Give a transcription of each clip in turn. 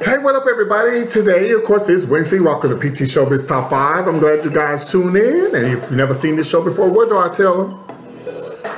Hey, what up, everybody? Today, of course, is Wednesday. Welcome to PT Showbiz Top 5. I'm glad you guys tuned in. And if you've never seen this show before, what do I tell them?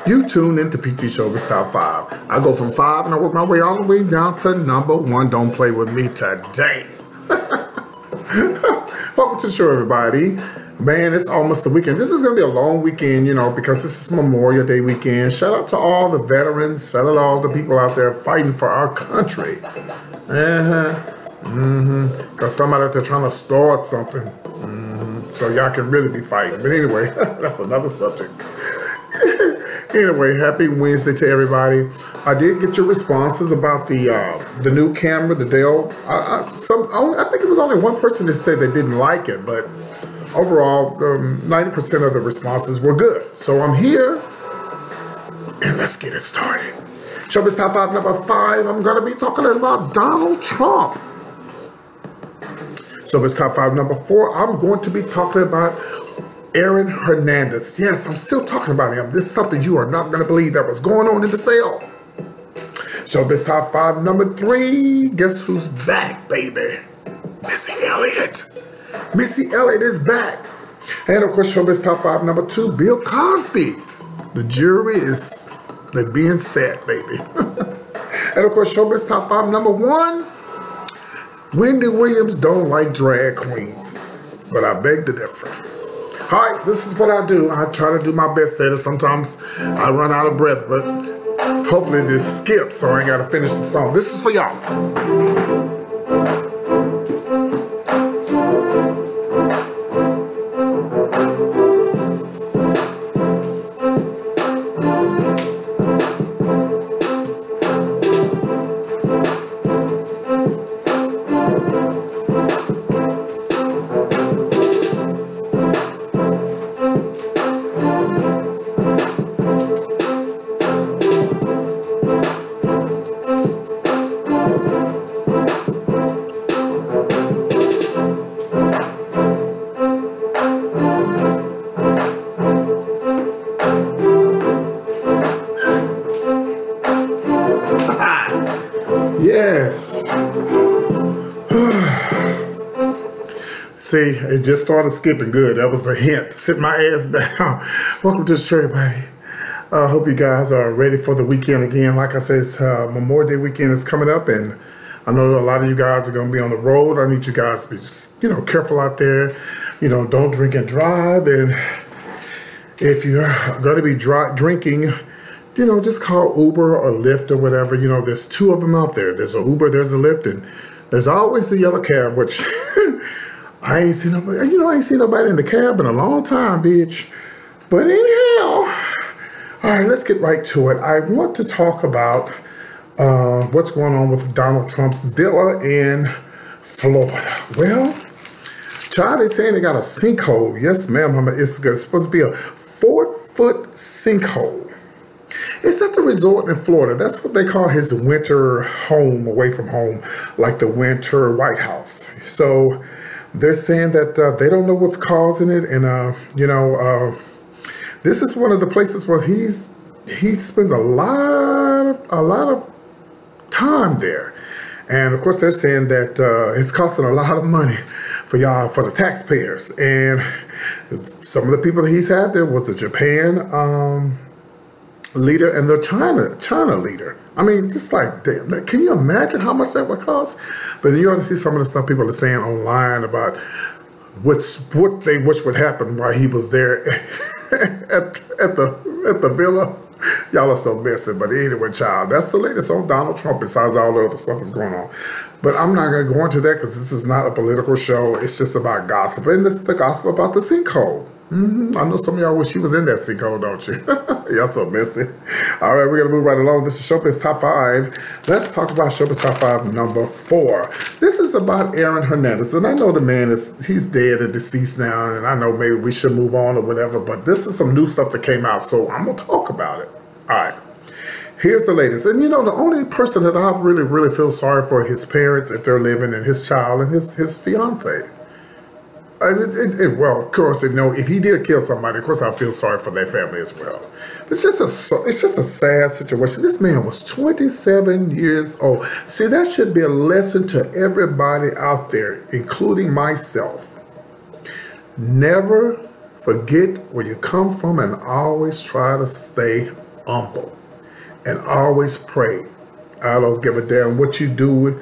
You tune into PT Showbiz Top 5. I go from 5 and I work my way all the way down to number 1. Don't play with me today. Welcome to the show, everybody. Man, it's almost the weekend. This is going to be a long weekend, you know, because this is Memorial Day weekend. Shout out to all the veterans. Shout out to all the people out there fighting for our country. Because somebody out there trying to start something. So y'all can really be fighting. But anyway, that's another subject. Anyway, happy Wednesday to everybody. I did get your responses about the new camera, the Dell. I think it was only one person that said they didn't like it, but overall, 90% of the responses were good. So I'm here, and let's get it started. Showbiz Top 5, number 5, I'm going to be talking about Donald Trump. Showbiz Top 5, number 4, I'm going to be talking about Aaron Hernandez. Yes, I'm still talking about him. This is something you are not going to believe that was going on in the cell. Showbiz Top 5, number 3, guess who's back, baby? Missy Elliott. Missy Elliott is back. And of course, Showbiz Top 5, number 2, Bill Cosby. The jury is... they're being set, baby. And of course, Showbiz Top 5, number 1, Wendy Williams don't like drag queens, but I beg to differ. All right, this is what I do. I try to do my best at it. Sometimes I run out of breath, but hopefully this skips so I ain't got to finish the song. This is for y'all. Yes. See, it just started skipping good. That was a hint. Sit my ass down. Welcome to the show, everybody. I hope you guys are ready for the weekend again. Like I said, it's, Memorial Day weekend is coming up, and I know a lot of you guys are going to be on the road. I need you guys to be, just, careful out there. Don't drink and drive. And if you're going to be drinking, just call Uber or Lyft or whatever. There's 2 of them out there. There's a Uber, there's a Lyft, and there's always the yellow cab, which I ain't seen nobody. I ain't seen nobody in the cab in a long time, bitch. But anyhow, all right, let's get right to it. I want to talk about what's going on with Donald Trump's villa in Florida. Well, child, they're saying they got a sinkhole. Yes, ma'am. It's supposed to be a 4-foot sinkhole. It's at the resort in Florida. That's what they call his winter home, away from home, like the winter White House. So they're saying that they don't know what's causing it. And, this is one of the places where he spends a lot of time there. And, of course, they're saying that it's costing a lot of money for y'all, for the taxpayers. And some of the people that he's had there was the Japan leader and the China leader. I mean, just like, damn, can you imagine how much that would cost? But you ought to see some of the stuff people are saying online about what they wish would happen while he was there at the villa. Y'all are so messy. But anyway, child, that's the latest on Donald Trump besides all the other stuff that's going on. But I'm not going to go into that because this is not a political show. It's just about gossip. And this is the gossip about the sinkhole. I know some of y'all wish she was in that sinkhole, don't you? Y'all so messy. All right, we're going to move right along. This is Showbiz Top 5. Let's talk about Showbiz Top 5 number 4. This is about Aaron Hernandez. And I know the man he's dead or deceased now. And I know maybe we should move on or whatever. But this is some new stuff that came out. So I'm going to talk about it. All right. Here's the latest. And the only person that I really feel sorry for his parents if they're living and his child and his fiance. Well, of course, you know, if he did kill somebody, of course, I feel sorry for their family as well. But it's just a sad situation. This man was 27 years old. See, that should be a lesson to everybody out there, including myself. Never forget where you come from, and always try to stay humble, and always pray. I don't give a damn what you do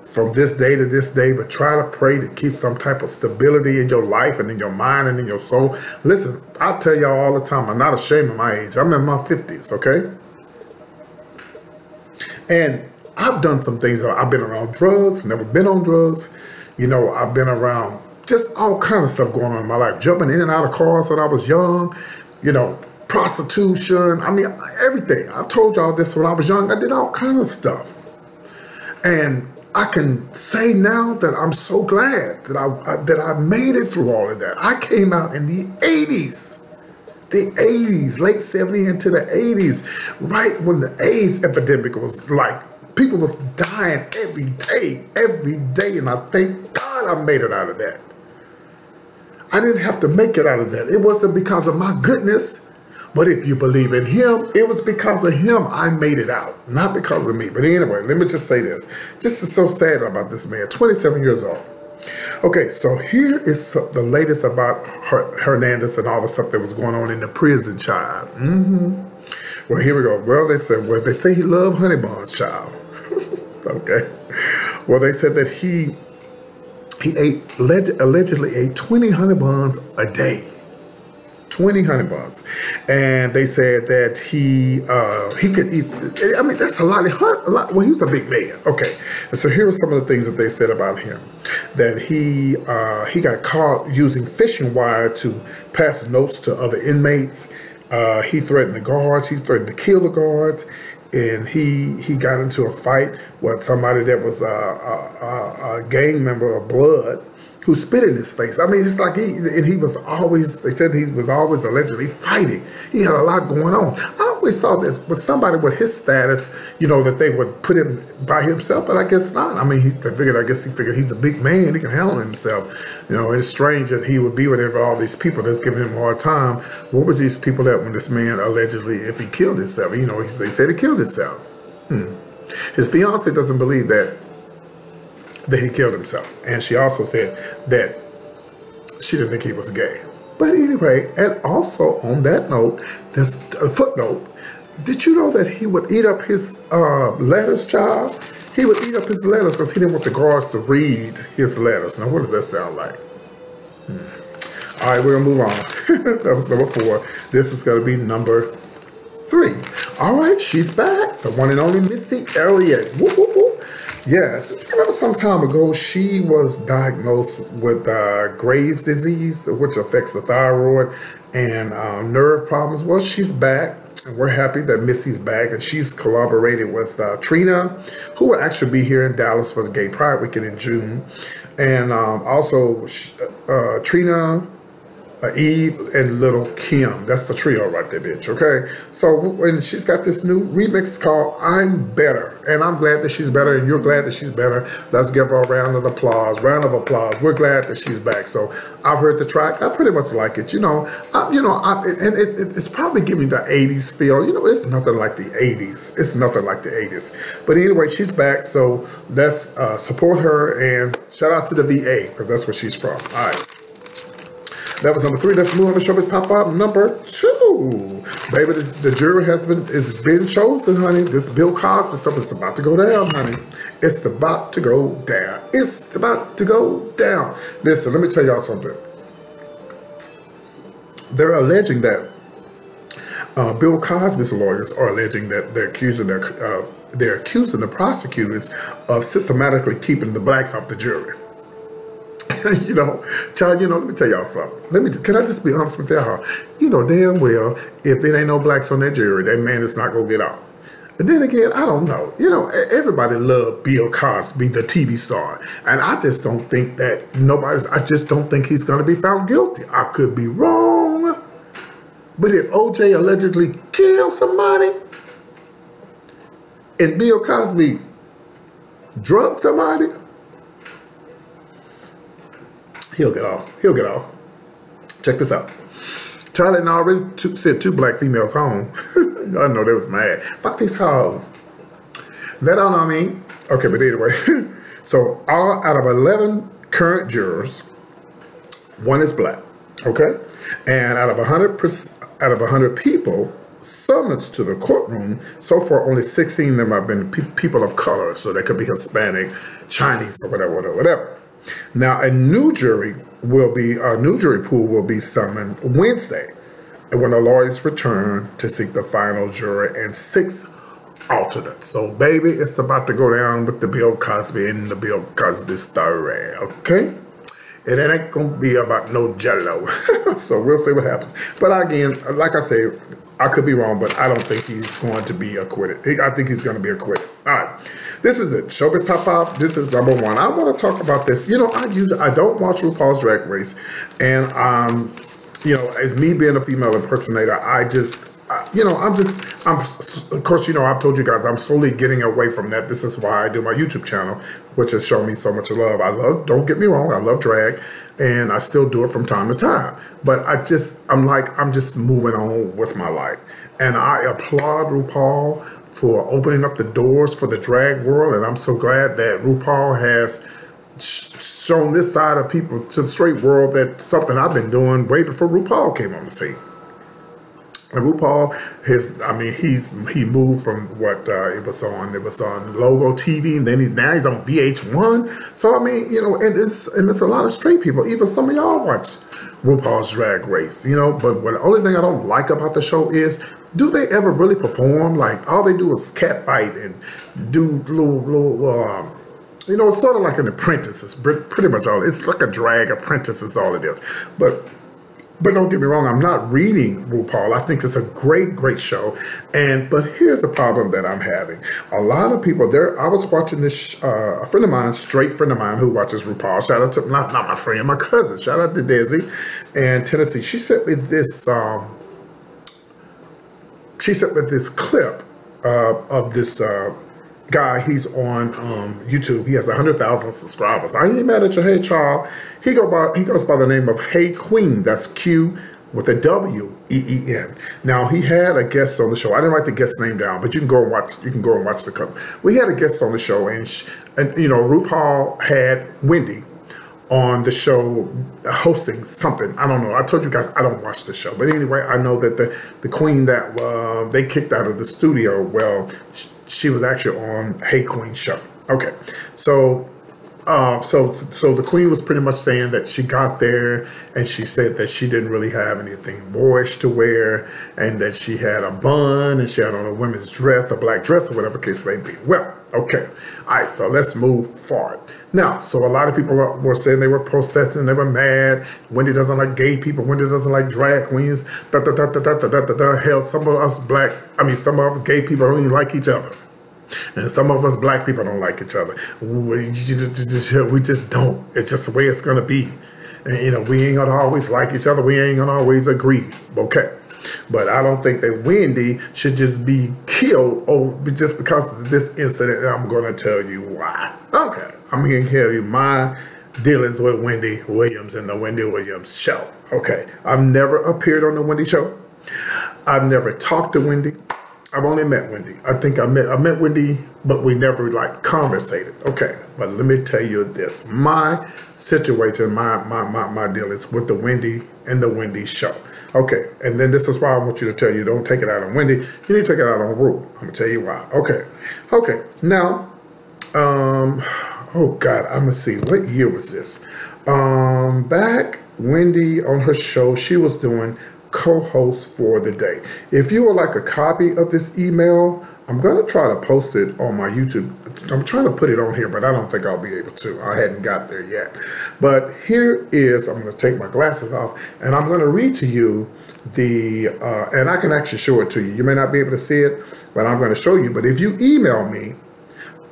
from this day to this day, but try to pray to keep some type of stability in your life and in your mind and in your soul. Listen, I tell y'all all the time, I'm not ashamed of my age. I'm in my 50s, okay? And I've done some things. I've been around drugs, never been on drugs. You know, I've been around just all kind of stuff going on in my life. Jumping in and out of cars when I was young, you know, prostitution. I mean, everything. I've told y'all this when I was young. I did all kind of stuff. And I can say now that I'm so glad that I made it through all of that. I came out in the 80s. The 80s, late 70s into the 80s, right when the AIDS epidemic was like, people was dying every day, and I thank God I made it out of that. I didn't have to make it out of that. It wasn't because of my goodness, but if you believe in him, it was because of him I made it out, not because of me. But anyway, let me just say this. Just so sad about this man, 27 years old. Okay, so here is the latest about Hernandez and all the stuff that was going on in the prison, child. Well, here we go. Well, they say he loved honey buns, child. Okay. Well, they said that he allegedly ate 20 honey buns a day. 20 honey buns. And they said that he could eat, I mean, that's a lot. Well, he was a big man. Okay. And so here are some of the things that they said about him. That he got caught using fishing wire to pass notes to other inmates. He threatened the guards. He threatened to kill the guards. And he got into a fight with somebody that was a gang member of Blood, who spit in his face. I mean, it's like he was always, they said he was always allegedly fighting. He had a lot going on. I always thought that with somebody with his status, you know, that they would put him by himself, but I guess not. I mean, I guess he figured he's a big man, he can handle himself. You know, it's strange that he would be with all these people that's giving him a hard time. What was these people that when this man allegedly, if he killed himself, you know, they said he killed himself. His fiance doesn't believe that he killed himself. And she also said that she didn't think he was gay. But anyway, and also on that note, there's a footnote. Did you know that he would eat up his letters, child? He would eat up his letters because he didn't want the guards to read his letters. Now, what does that sound like? All right, we're going to move on. That was number 4. This is going to be number 3. All right, she's back. The one and only Missy Elliott. Whoop, whoop, whoop. Yes, remember some time ago, she was diagnosed with Graves' disease, which affects the thyroid and nerve problems. Well, she's back, and we're happy that Missy's back, and she's collaborated with Trina, who will actually be here in Dallas for the Gay Pride Weekend in June. And also Trina, Eve, and Little Kim. That's the trio right there, bitch, okay? So, and she's got this new remix called I'm Better. And I'm glad that she's better, and you're glad that she's better. Let's give her a round of applause. Round of applause. We're glad that she's back. So, I've heard the track. I pretty much like it, you know. And it's probably giving the 80s feel. You know, it's nothing like the 80s. It's nothing like the 80s. But anyway, she's back, so let's support her, and shout out to the VA, because that's where she's from. All right. That was number 3. Let's move on to Showbiz Top 5. Number 2. Baby, the jury has been chosen, honey. This Bill Cosby stuff is about to go down, honey. It's about to go down. It's about to go down. Listen, let me tell y'all something. They're alleging that Bill Cosby's lawyers are alleging that they're accusing the prosecutors of systematically keeping the blacks off the jury. You know, child, you know, let me tell y'all something. Can I just be honest with y'all? You know damn well, if it ain't no blacks on that jury, that man is not going to get out. But then again, I don't know. You know, everybody loved Bill Cosby, the TV star. And I just don't think that I just don't think he's going to be found guilty. I could be wrong. But if OJ allegedly killed somebody and Bill Cosby drugged somebody, He'll get off. He'll get off. Check this out. Charlie and I already sent 2 black females home. I know they was mad. Fuck these hoes. That don't know me. Okay, but anyway. So all out of 11 current jurors, 1 is black. Okay? And out of 100 people summoned to the courtroom, so far only 16 of them have been people of color. So they could be Hispanic, Chinese, or whatever. Now a new jury pool will be summoned Wednesday, when the lawyers return to seek the final juror and 6 alternates. So baby, it's about to go down with the Bill Cosby and the Bill Cosby story, okay? And it ain't gonna be about no jello. So we'll see what happens. But again, like I say, I could be wrong, but I don't think he's going to be acquitted. I think he's going to be acquitted. All right. This is it. Showbiz Top 5. This is number 1. I want to talk about this. You know, I don't watch RuPaul's Drag Race. And, you know, as me being a female impersonator, of course, you know, I've told you guys, I'm slowly getting away from that. This is why I do my YouTube channel, which has shown me so much love. Don't get me wrong, I love drag, and I still do it from time to time. But I'm just moving on with my life. And I applaud RuPaul for opening up the doors for the drag world, and I'm so glad that RuPaul has shown this side of people to the straight world that something I've been doing way before RuPaul came on the scene. And RuPaul, he moved from what it was on Logo TV, and then now he's on VH1. So I mean, you know, and it's a lot of straight people. Even some of y'all watch RuPaul's Drag Race, you know. But the only thing I don't like about the show is, do they ever really perform? Like, all they do is cat fight and do little you know, it's sort of like an apprentice. It's pretty much all. It's like a drag apprentice is all it is. But don't get me wrong, I'm not reading RuPaul. I think it's a great show. But here's the problem that I'm having. A lot of people there, I was watching this, a friend of mine, straight friend of mine who watches RuPaul. Shout out to, not my friend, my cousin. Shout out to Desi in Tennessee. She sent me this, clip of this guy. He's on YouTube. He has 100,000 subscribers. I ain't mad at you. Hey, Charles. He goes by the name of Hey Queen. That's Q with a W-E-E-N. Now, he had a guest on the show. I didn't write the guest name down, but you can go and watch the clip. We had a guest on the show, and you know, RuPaul had Wendy on the show hosting something. I don't know. I told you guys I don't watch the show. But anyway, I know that the queen that they kicked out of the studio, well, she was actually on Hey Queen's show. Okay. So the queen was pretty much saying that she got there and she said that she didn't really have anything boyish to wear, and that she had a bun and she had on a women's dress, a black dress, or whatever case may be. Well, okay. All right, so let's move forward. Now, so a lot of people were saying they were protesting, they were mad. Wendy doesn't like gay people. Wendy doesn't like drag queens. Hell, some of us gay people don't even like each other. And some of us black people don't like each other. We just don't. It's just the way it's going to be. And, you know, we ain't going to always like each other. We ain't going to always agree. Okay. But I don't think that Wendy should just be killed just because of this incident. And I'm going to tell you why. Okay. I'm going to tell you my dealings with Wendy Williams and the Wendy Williams show. Okay. I've never appeared on the Wendy show. I've never talked to Wendy. I've only met Wendy. I think I met Wendy, but we never like conversated. Okay, but let me tell you this: my situation, my dealings with the Wendy and the Wendy show. Okay, and then this is why I want you to tell you, don't take it out on Wendy. You need to take it out on Ru. I'm gonna tell you why. Okay. Now, oh God, I'm gonna see what year was this. Back Wendy on her show, she was doing co-host for the day. If you would like a copy of this email, I'm going to try to post it on my YouTube. I'm trying to put it on here, but I don't think I'll be able to. I hadn't got there yet. But here is, I'm going to take my glasses off, and I'm going to read to you the, and I can actually show it to you. You may not be able to see it, but I'm going to show you. But if you email me,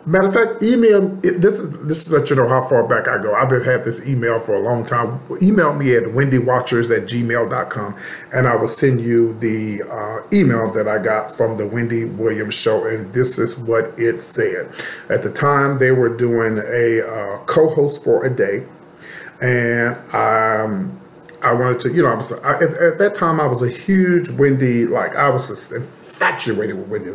matter of fact, email, this is to let you know how far back I go. I've had this email for a long time. Email me at wendywatchers@gmail.com, and I will send you the email that I got from the Wendy Williams show, and this is what it said. At the time, they were doing a co-host for a day, and I wanted to, you know, at that time I was a huge Wendy, like I was just infatuated with Wendy.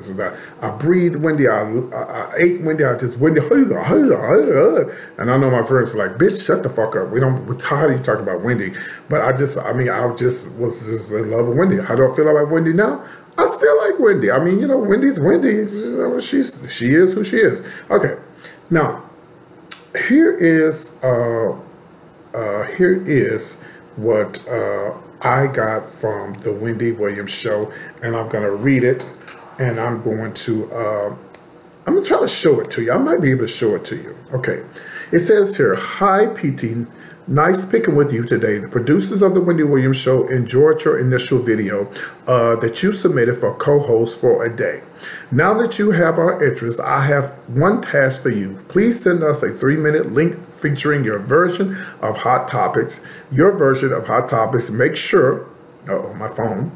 I breathed Wendy, I ate Wendy, I just Wendy, and I know my friends were like, bitch, shut the fuck up. We're tired of you talking about Wendy. But I just was just in love with Wendy. How do I feel about Wendy now? I still like Wendy. I mean, you know, Wendy's Wendy. You know, she is who she is. Okay, now here is what I got from the Wendy Williams show, and I'm gonna read it, and I'm gonna try to show it to you. I might be able to show it to you. Okay, it says here, "Hi PT, nice speaking with you today. The producers of the Wendy Williams show enjoyed your initial video that you submitted for co-host for a day. Now that you have our interest, I have one task for you. Please send us a 3-minute link featuring your version of Hot Topics. Your version of Hot Topics. Make sure, uh-oh, my phone.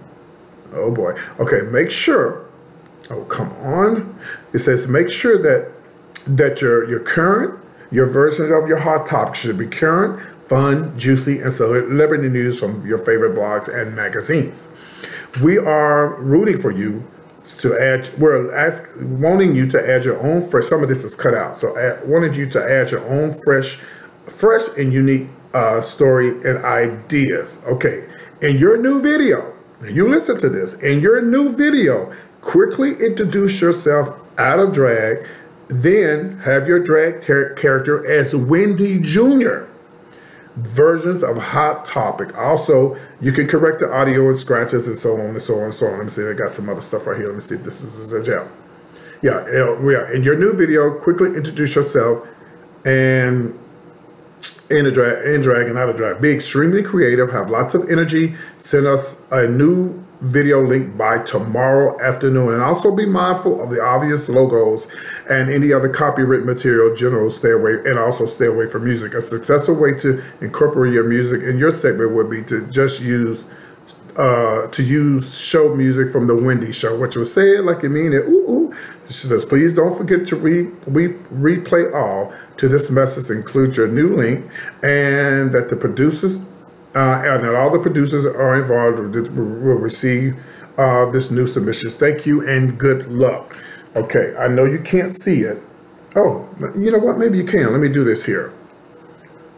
Oh boy. Okay, make sure, oh, come on. It says make sure that your version of your Hot Topics should be current, fun, juicy, and celebrity news from your favorite blogs and magazines. We are rooting for you to add, wanting you to add your own fresh, some of this is cut out, so wanted you to add your own fresh and unique story and ideas. Okay, in your new video, you listen to this, in your new video, quickly introduce yourself out of drag, then have your drag character as Wendy Jr. Versions of Hot Topic. Also, you can correct the audio and scratches and so on and so on and so on. Let me see, I got some other stuff right here. Let me see if this is a gel. Yeah, in your new video, quickly introduce yourself and in drag and out of drag. Be extremely creative, have lots of energy. Send us a new video link by tomorrow afternoon, and also be mindful of the obvious logos and any other copyright material. Stay away from music. A successful way to incorporate your music in your segment would be to just use show music from the Wendy show, which was said like you mean it. Ooh. She says, please don't forget to replay all to this message, include your new link, and that the producers and that all the producers are involved will receive this new submissions. Thank you and good luck. Okay, I know you can't see it. Oh, you know what? Maybe you can. Let me do this here.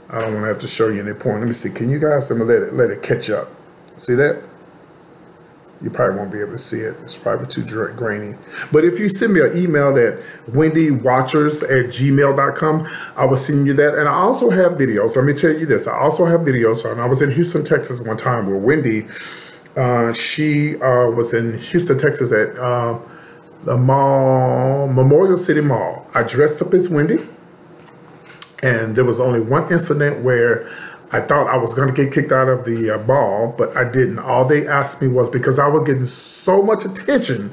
I don't want to have to show you any point. Let me see. Can you guys? I'm gonna let it catch up. See that? You probably won't be able to see it. It's probably too grainy. But if you send me an email at wendywatchers@gmail.com, I will send you that. And I also have videos. Let me tell you this. I also have videos. I was in Houston, Texas one time where Wendy, she was in Houston, Texas at the mall, Memorial City Mall. I dressed up as Wendy. And there was only one incident where I thought I was going to get kicked out of the ball, but I didn't. All they asked me was, because I was getting so much attention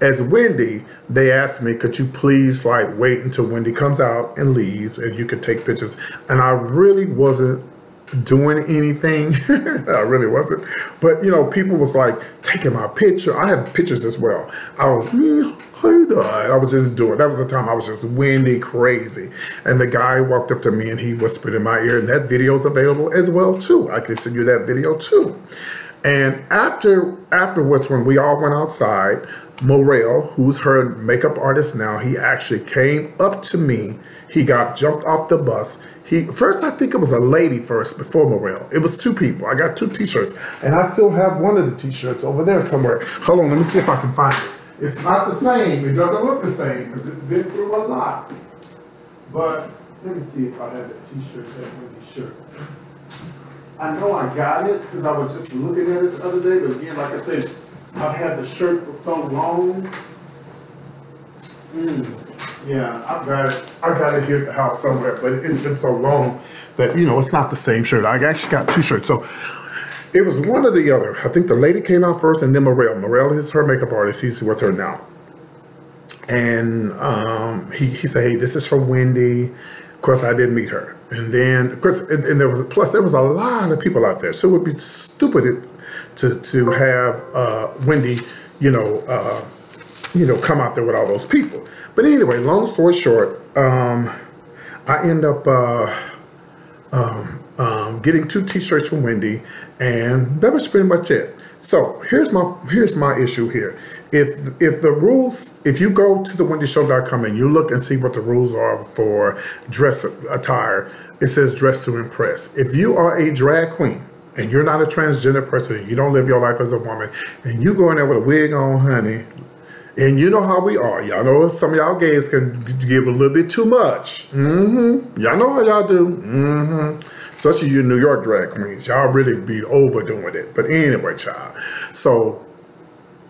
as Wendy, they asked me, could you please like wait until Wendy comes out and leaves and you could take pictures. And I really wasn't doing anything. I really wasn't. But, you know, people was like taking my picture. I have pictures as well. I was just doing, that was the time I was just Wendy crazy. And the guy walked up to me and he whispered in my ear, and that video is available as well too. I can send you that video too. And afterwards, when we all went outside, Morel, who's her makeup artist now, he actually came up to me. He got jumped off the bus. First, I think it was a lady first before Morel. It was two people. I got 2 t-shirts, and I still have one of the t-shirts over there somewhere. Hold on, let me see if I can find it. It's not the same. It doesn't look the same because it's been through a lot. But let me see if I have the t-shirt, that Wendy shirt. I know I got it because I was just looking at it the other day, but again, like I said, I've had the shirt for so long. Yeah, I got it here at the house somewhere, but it's been so long that, you know, it's not the same shirt. I actually got 2 shirts. So it was one or the other. I think the lady came out first and then Morel. Morel is her makeup artist. He's with her now. And he said, hey, this is for Wendy. Of course, I didn't meet her. And then, of course, and there was a lot of people out there. So it would be stupid to have Wendy, come out there with all those people. But anyway, long story short, I end up getting 2 t-shirts from Wendy, and that was pretty much it. So here's my issue here. If the rules, if you go to the wendyshow.com and you look and see what the rules are for dress attire, it says dress to impress. If you are a drag queen and you're not a transgender person, and you don't live your life as a woman, and you go in there with a wig on, honey, and you know how we are. Y'all know some of y'all gays can give a little bit too much. Y'all know how y'all do. Especially you New York drag queens. Y'all really be overdoing it. But anyway, child. So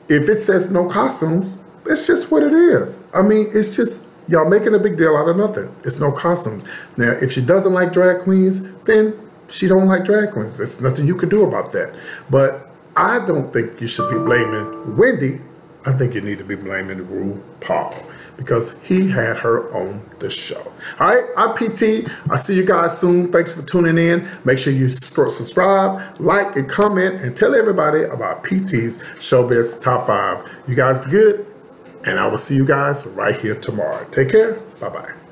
if it says no costumes, it's just what it is. I mean, it's just y'all making a big deal out of nothing. It's no costumes. Now, if she doesn't like drag queens, then she don't like drag queens. There's nothing you can do about that. But I don't think you should be blaming Wendy. I think you need to be blaming RuPaul, because he had her on the show. All right, I'm PT. I'll see you guys soon. Thanks for tuning in. Make sure you subscribe, like, and comment, and tell everybody about PT's Showbiz Top 5. You guys be good, and I will see you guys right here tomorrow. Take care. Bye-bye.